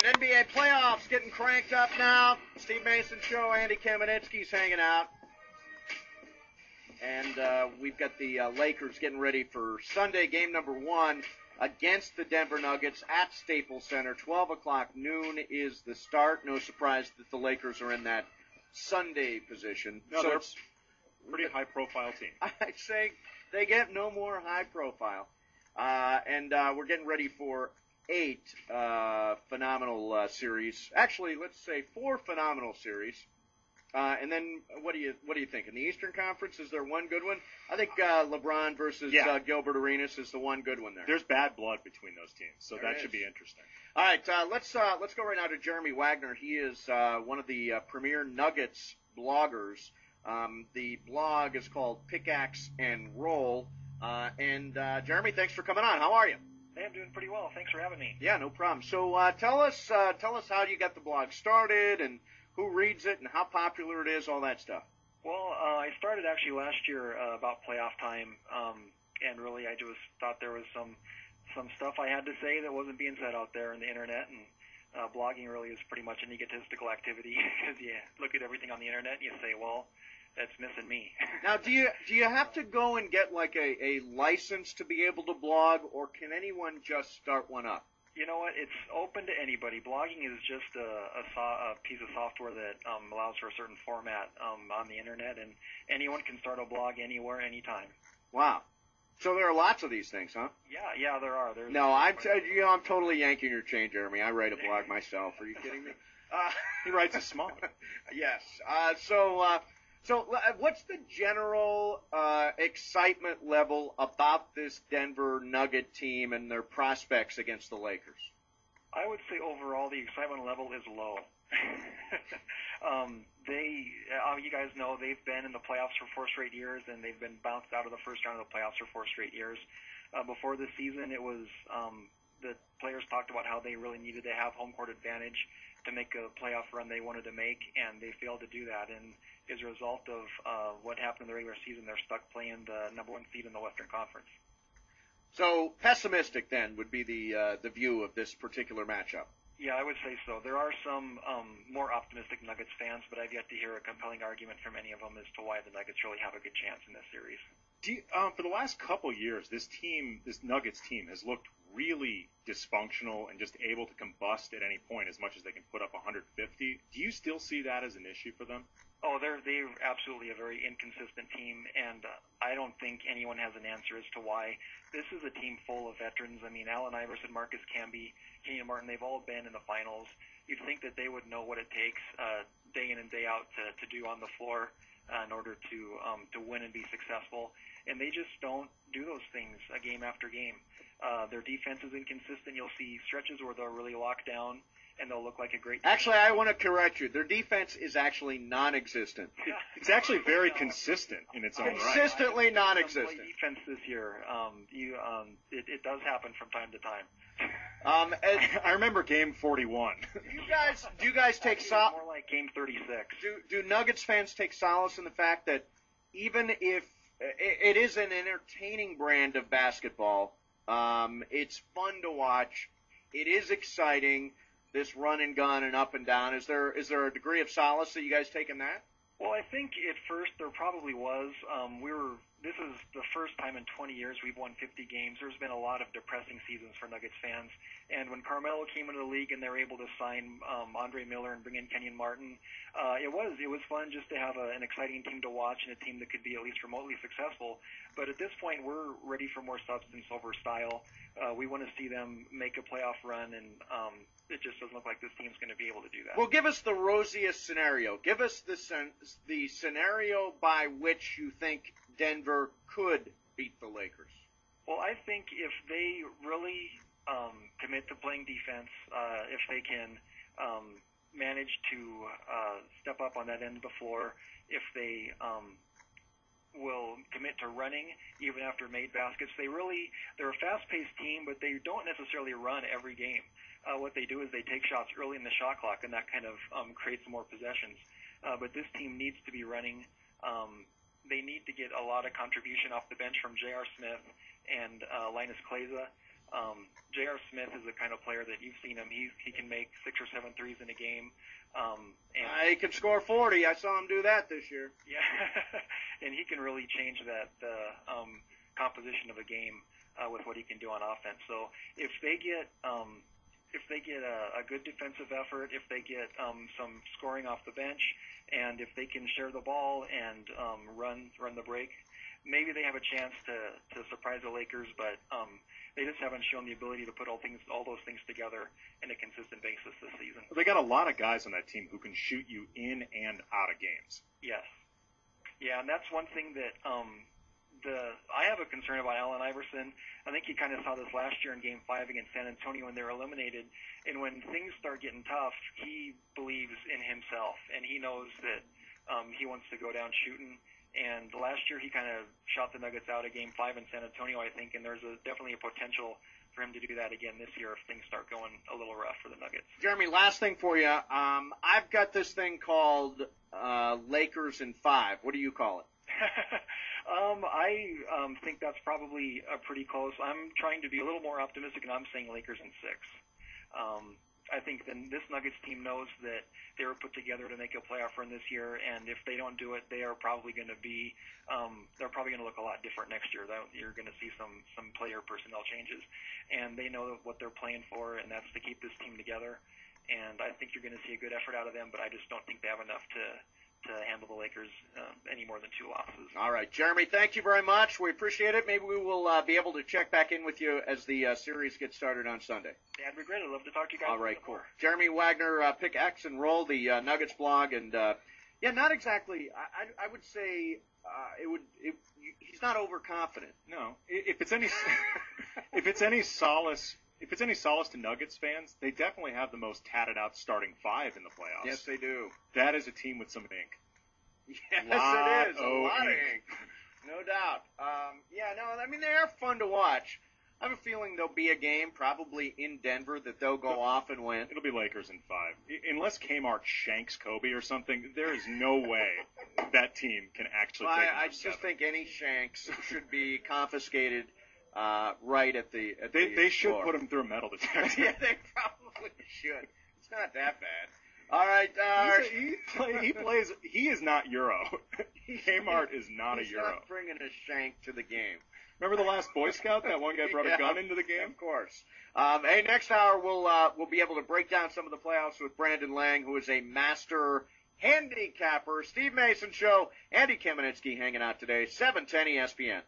NBA playoffs getting cranked up now. Steve Mason Show, Andy Kamenetsky's hanging out. And we've got the Lakers getting ready for Sunday game number 1 against the Denver Nuggets at Staples Center. 12 o'clock noon is the start. No surprise that the Lakers are in that Sunday position. No, so it's pretty high-profile team. I'd say they get no more high-profile. And we're getting ready for 8 phenomenal series. Actually, let's say 4 phenomenal series. And then what do you think? In the Eastern Conference, is there one good one? I think LeBron versus Gilbert Arenas is the one good one there. There's bad blood between those teams, so that should be interesting. All right, let's go right now to Jeremy Wagner. He is one of the premier Nuggets bloggers. The blog is called Pickaxe and Roll. And Jeremy, thanks for coming on. How are you? Hey, I'm doing pretty well. Thanks for having me. Yeah, no problem. So tell us how you got the blog started and who reads it and how popular it is, all that stuff. Well, I started actually last year about playoff time, and really I just thought there was some stuff I had to say that wasn't being said out there on the internet, and blogging really is pretty much an egotistical activity because you look at everything on the internet and you say, well, that's missing me. Now, do you have to go and get like a license to be able to blog, or can anyone just start one up? You know what? It's open to anybody. Blogging is just a piece of software that allows for a certain format on the internet, and anyone can start a blog anywhere, anytime. Wow. So there are lots of these things, huh? Yeah, there are. I'm totally yanking your chain, Jeremy. I write a blog myself. Are you kidding me? He writes a small. Yes. So what's the general excitement level about this Denver Nugget team and their prospects against the Lakers? I would say overall the excitement level is low. You guys know they've been in the playoffs for 4 straight years, and they've been bounced out of the first round of the playoffs for 4 straight years. Before this season, it was the players talked about how they really needed to have home court advantage to make a playoff run they wanted to make, and they failed to do that. And as a result of what happened in the regular season, they're stuck playing the number 1 seed in the Western Conference. So pessimistic then would be the view of this particular matchup. Yeah, I would say so. There are some more optimistic Nuggets fans, but I've yet to hear a compelling argument from any of them as to why the Nuggets really have a good chance in this series. For the last couple years, this Nuggets team has looked really dysfunctional and just able to combust at any point as much as they can put up 150. Do you still see that as an issue for them? Oh, they're absolutely a very inconsistent team, and I don't think anyone has an answer as to why. This is a team full of veterans. I mean, Allen Iverson, Marcus Camby, Kenyon Martin, they've all been in the finals. You'd think that they would know what it takes day in and day out to do on the floor in order to win and be successful, and they just don't do those things game after game. Their defense is inconsistent. You'll see stretches where they'll really lock down, and they'll look like a great team. Actually, I want to correct you. Their defense is actually non-existent. Yeah. It's actually very consistent in its own right. Consistently non-existent. Play defense this year. It does happen from time to time. I remember Game 41. Do you guys take solace? More like Game 36. Do Nuggets fans take solace in the fact that even if it is an entertaining brand of basketball, it's fun to watch, it is exciting, this run and gun and up and down. Is there a degree of solace that you guys take in that? Well, I think at first there probably was. This is the first time in 20 years we've won 50 games. There's been a lot of depressing seasons for Nuggets fans. And when Carmelo came into the league and they were able to sign Andre Miller and bring in Kenyon Martin, it was fun just to have an exciting team to watch and a team that could be at least remotely successful. But at this point, we're ready for more substance over style. We want to see them make a playoff run, and it just doesn't look like this team's going to be able to do that. Well, give us the rosiest scenario. Give us the scenario by which you think Denver could beat the Lakers. Well, I think if they really commit to playing defense, if they can manage to step up on that end of the floor, if they will commit to running even after made baskets. They're a fast-paced team, but they don't necessarily run every game. What they do is they take shots early in the shot clock, and that kind of creates more possessions. But this team needs to be running. They need to get a lot of contribution off the bench from J.R. Smith and Linus Kleza. J.R. Smith is the kind of player that you've seen him. He can make 6 or 7 threes in a game. He can score 40. I saw him do that this year. Yeah, and he can really change the composition of a game with what he can do on offense. So if they get a good defensive effort, if they get some scoring off the bench, and if they can share the ball and run the break, maybe they have a chance to surprise the Lakers. But they just haven't shown the ability to put all those things together in a consistent basis this season. Well, they got a lot of guys on that team who can shoot you in and out of games. Yes. Yeah, and that's one thing that I have a concern about Allen Iverson. I think you kind of saw this last year in Game 5 against San Antonio when they were eliminated. And when things start getting tough, he believes in himself, and he knows that he wants to go down shooting. And last year he kind of shot the Nuggets out of Game 5 in San Antonio, I think, and there's definitely a potential for him to do that again this year if things start going a little rough for the Nuggets. Jeremy, last thing for you. I've got this thing called Lakers in 5. What do you call it? I think that's probably pretty close. I'm trying to be a little more optimistic, and I'm saying Lakers in 6. I think this Nuggets team knows that they were put together to make a playoff run this year, and if they don't do it, they are probably going to be they're probably going to look a lot different next year. You're going to see some player personnel changes, and they know what they're playing for, and that's to keep this team together. And I think you're going to see a good effort out of them, but I just don't think they have enough to handle the Lakers any more than 2 losses. All right, Jeremy, thank you very much. We appreciate it. Maybe we will be able to check back in with you as the series gets started on Sunday. That'd be great. I'd love to talk to you guys. All right, cool. Jeremy Wagner, Pickaxe and Roll, the Nuggets blog, and not exactly. I would say he's not overconfident. No, if it's any if it's any solace to Nuggets fans, they definitely have the most tatted out starting 5 in the playoffs. Yes, they do. That is a team with some ink. Yes, it is. A lot of ink. No doubt. They are fun to watch. I have a feeling there'll be a game, probably in Denver, that they'll go off and win. It'll be Lakers in 5. Unless Kmart shanks Kobe or something, there is no way that team can actually take it. I just think any shanks should be confiscated right at the They should floor. put him through a metal detector. Yeah, they probably should. It's not that bad. All right. He is not Euro. Kmart is not a He's Euro. not bringing a shank to the game. Remember the last Boy Scout? That one guy brought a gun into the game? Of course. Hey, next hour we'll be able to break down some of the playoffs with Brandon Lang, who is a master handicapper. Steve Mason Show, Andy Kamenetsky hanging out today, 710 ESPN.